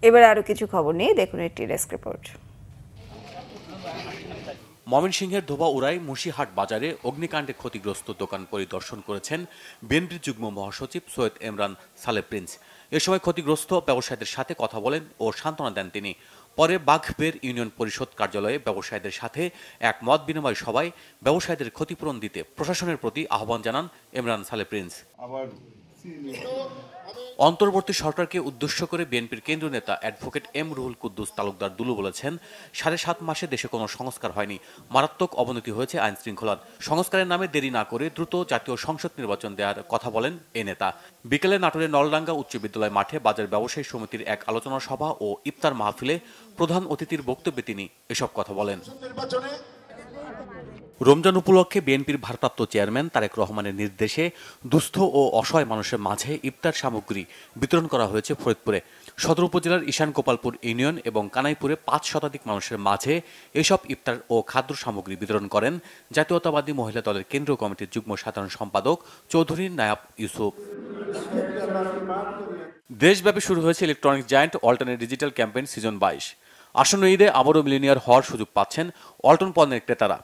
এবার আরো কিছু খবর নিয়ে দেখুন একটি ডেস্ক রিপোর্ট। ময়মনসিংহের ধোবাউড়ায় মুশিহাট বাজারে অগ্নিকাণ্ডে ক্ষতিগ্রস্ত দোকান পরিদর্শন করেছেন বিএনপির যুগ্ম মহাসচিব সৈয়দ এমরান সালেহ প্রিন্স। এ সময় ক্ষতিগ্রস্ত ব্যবসায়ীদের সাথে কথা বলেন ও সান্ত্বনা দেন তিনি। পরে বাঘবের ইউনিয়ন পরিষদ কার্যালয়ে ব্যবসায়ীদের সাথে এক মত বিনিময় সভায় ব্যবসায়ীদের ক্ষতিপূরণ দিতে প্রশাসনের প্রতি আহ্বান জানান এমরান সালেহ প্রিন্স। অন্তর্বর্তী সরকারকে উদ্দেশ্য করে বিএনপির কেন্দ্রীয় নেতা অ্যাডভোকেট এম রুহুল কুদ্দুস তালুকদার দুলু বলেছেন, ৭.৫ মাসে দেশে কোনো সংস্কার হয়নি, মারাত্মক অবনতি হয়েছে আইন শৃঙ্খলার। সংস্কারের নামে দেরি না করে দ্রুত জাতীয় সংসদ নির্বাচন দেওয়ার কথা বলেন এ নেতা। বিকেলে নাটোরের নলডাঙ্গা উচ্চ বিদ্যালয় মাঠে বাজার ব্যবসায়ী সমিতির এক আলোচনা সভা ও ইফতার মাহফিলে প্রধান অতিথির বক্তব্যে তিনি এসব কথা বলেন। রমজান উপলক্ষে বিএনপির ভারপ্রাপ্ত চেয়ারম্যান তারেক রহমানের নির্দেশে দুস্থ ও অসহায় মানুষের মাঝে ইফতার সামগ্রী বিতরণ করা হয়েছে ফরিদপুরে। সদর উপজেলার ঈশান গোপালপুর ইউনিয়ন এবং কানাইপুরে ৫ শতাধিক মানুষের মাঝে এসব ইফতার ও খাদ্য সামগ্রী বিতরণ করেন জাতীয়তাবাদী মহিলা দলের কেন্দ্রীয় কমিটির যুগ্ম সাধারণ সম্পাদক চৌধুরী নায়াব ইউসুফ। দেশব্যাপী শুরু হয়েছে ইলেকট্রনিক্স জায়ান্ট ওয়ালটনের ডিজিটাল ক্যাম্পেইন সিজন ২২। আসন্ন ঈদে আবারও মিলিয়নিয়ার হওয়ার সুযোগ পাচ্ছেন ওয়ালটন পণ্যের ক্রেতারা।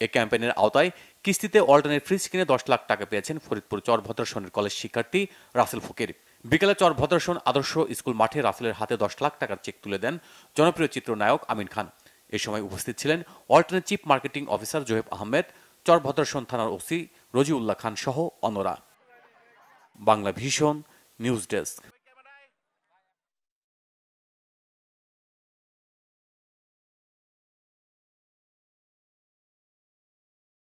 এই ক্যাম্পেইনের আওতায় কিস্তিতে ওয়ালটনের ফ্রিজ কিনে ১০ লাখ টাকা পেয়েছেন ফরিদপুর চরভদ্রাসনের কলেজ শিক্ষার্থী রাসেল ফকির। বিকেলে চরভদ্রাসন আদর্শ স্কুল মাঠে রাসেলের হাতে ১০ লাখ টাকার চেক তুলে দেন জনপ্রিয় চিত্রনায়ক আমিন খান। এ সময় উপস্থিত ছিলেন ওয়ালটনের chief marketing officer Zoheb Ahmed, Charbhadrasan থানার ওসি রজিউল্লাহ খান সহ অন্যরা। Bangla vision news desk.